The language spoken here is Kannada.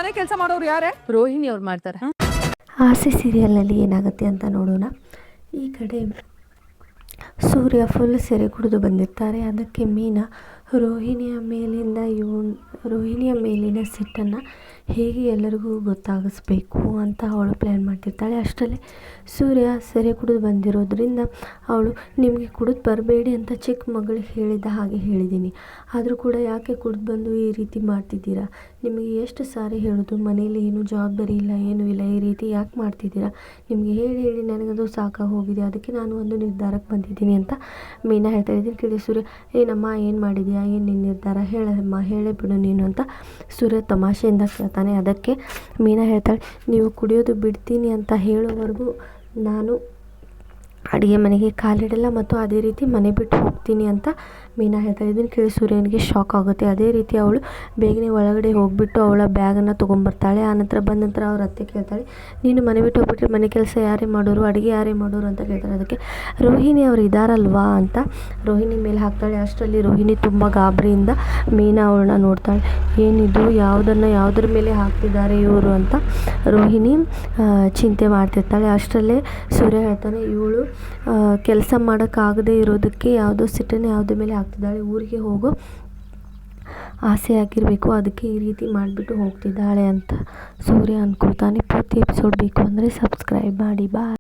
ಮನೆ ಕೆಲಸ ಮಾಡೋರು ಯಾರೇ? ರೋಹಿಣಿ ಅವ್ರು ಮಾಡ್ತಾರೆ. ಆಸೆ ಸೀರಿಯಲ್ನಲ್ಲಿ ಏನಾಗುತ್ತೆ ಅಂತ ನೋಡೋಣ. ಈ ಕಡೆ ಸೂರ್ಯ ಫುಲ್ ಸೆರೆ ಕುಡಿದು ಬಂದಿರ್ತಾರೆ. ಅದಕ್ಕೆ ಮೀನಾ ರೋಹಿಣಿಯ ಮೇಲಿನ ಸಿಟ್ಟನ್ನು ಹೇಗೆ ಎಲ್ಲರಿಗೂ ಗೊತ್ತಾಗಿಸ್ಬೇಕು ಅಂತ ಅವಳು ಪ್ಲ್ಯಾನ್ ಮಾಡ್ತಿರ್ತಾಳೆ. ಅಷ್ಟರಲ್ಲೇ ಸೂರ್ಯ ಸೆರೆ ಕುಡಿದು ಬಂದಿರೋದ್ರಿಂದ ಅವಳು ನಿಮಗೆ ಕುಡಿದು ಬರಬೇಡಿ ಅಂತ ಚಿಕ್ಕ ಮಗಳಿಗೆ ಹೇಳಿದ ಹಾಗೆ ಹೇಳಿದ್ದೀನಿ, ಆದರೂ ಕೂಡ ಯಾಕೆ ಕುಡಿದು ಬಂದು ಈ ರೀತಿ ಮಾಡ್ತಿದ್ದೀರಾ? ನಿಮಗೆ ಎಷ್ಟು ಸಾರಿ ಹೇಳೋದು, ಮನೇಲಿ ಏನು ಜವಾಬ್ದಾರಿ ಇಲ್ಲ, ಏನೂ ಇಲ್ಲ, ಈ ರೀತಿ ಯಾಕೆ ಮಾಡ್ತಿದ್ದೀರಾ? ನಿಮಗೆ ಹೇಳಿ ಹೇಳಿ ನನಗದು ಸಾಕಾಗಿ ಹೋಗಿದೆ, ಅದಕ್ಕೆ ನಾನು ಒಂದು ನಿರ್ಧಾರಕ್ಕೆ ಬಂದಿದ್ದೀನಿ ಅಂತ ಮೀನಾ ಹೇಳ್ತಾ ಇದ್ದೀನಿ. ಕೇಳಿ ಸೂರ್ಯ, ಏನಮ್ಮ ಏನು ಮಾಡಿದ್ಯಾ, ಏನು ನಿನ್ನ ನಿರ್ಧಾರ ಹೇಳಮ್ಮ, ಹೇಳೇ ಬಿಡು ನೀನು ಅಂತ ಸೂರ್ಯ ತಮಾಷೆಯಿಂದ ಕೇಳ್ತಾನೆ. ಅದಕ್ಕೆ ಮೀನಾ ಹೇಳ್ತಾಳೆ, ನೀವು ಕುಡಿಯೋದು ಬಿಡ್ತೀನಿ ಅಂತ ಹೇಳೋವರೆಗೂ ನಾನು ಅಡುಗೆ ಮನೆಗೆ ಕಾಲಿಡಲ್ಲ ಮತ್ತು ಅದೇ ರೀತಿ ಮನೆ ಬಿಟ್ಟು ಹೋಗ್ತೀನಿ ಅಂತ ಮೀನಾ ಹೇಳ್ತಾಳೆ. ಇದನ್ನು ಕೇಳಿ ಸೂರ್ಯನಿಗೆ ಶಾಕ್ ಆಗುತ್ತೆ. ಅದೇ ರೀತಿ ಅವಳು ಬೇಗನೆ ಒಳಗಡೆ ಹೋಗಿಬಿಟ್ಟು ಅವಳ ಬ್ಯಾಗನ್ನು ತೊಗೊಂಬರ್ತಾಳೆ. ಆನಂತರ ಬಂದ ನಂತರ ಅವ್ರ ಅತ್ತೆ ಕೇಳ್ತಾಳೆ, ನೀನು ಮನೆ ಬಿಟ್ಟು ಹೋಗ್ಬಿಟ್ರೆ ಮನೆ ಕೆಲಸ ಯಾರೇ ಮಾಡೋರು, ಅಡುಗೆ ಯಾರೇ ಮಾಡೋರು ಅಂತ ಕೇಳ್ತಾಳೆ. ಅದಕ್ಕೆ ರೋಹಿಣಿ ಅವರು ಇದ್ದಾರಲ್ವಾ ಅಂತ ರೋಹಿಣಿ ಮೇಲೆ ಹಾಕ್ತಾಳೆ. ಅಷ್ಟರಲ್ಲಿ ರೋಹಿಣಿ ತುಂಬ ಗಾಬರಿಯಿಂದ ಮೀನಾ ಅವಳನ್ನ ನೋಡ್ತಾಳೆ. ಏನಿದು, ಯಾವುದ್ರ ಮೇಲೆ ಹಾಕ್ತಿದ್ದಾರೆ ಇವರು ಅಂತ ರೋಹಿಣಿ ಚಿಂತೆ ಮಾಡ್ತಿರ್ತಾಳೆ. ಅಷ್ಟರಲ್ಲೇ ಸೂರ್ಯ ಹೇಳ್ತಾನೆ, ಇವಳು ಕೆಲಸ ಮಾಡೋಕ್ಕಾಗದೇ ಇರೋದಕ್ಕೆ ಯಾವುದೋ ಸಿಟ್ಟನ್ನು ಯಾವುದ್ರ ಮೇಲೆ ಹಾಕ್ತಿದ್ದಾಳೆ, ಊರಿಗೆ ಹೋಗೋ ಆಸೆ ಆಗಿರಬೇಕು, ಅದಕ್ಕೆ ಈ ರೀತಿ ಮಾಡಿಬಿಟ್ಟು ಹೋಗ್ತಿದ್ದಾಳೆ ಅಂತ ಸೂರ್ಯ ಅಂದ್ಕೊಳ್ತಾನೆ. ಪೂರ್ತಿ ಎಪಿಸೋಡ್ ಬೇಕು ಅಂದರೆ ಸಬ್ಸ್ಕ್ರೈಬ್ ಮಾಡಿ. ಬಾಯ್.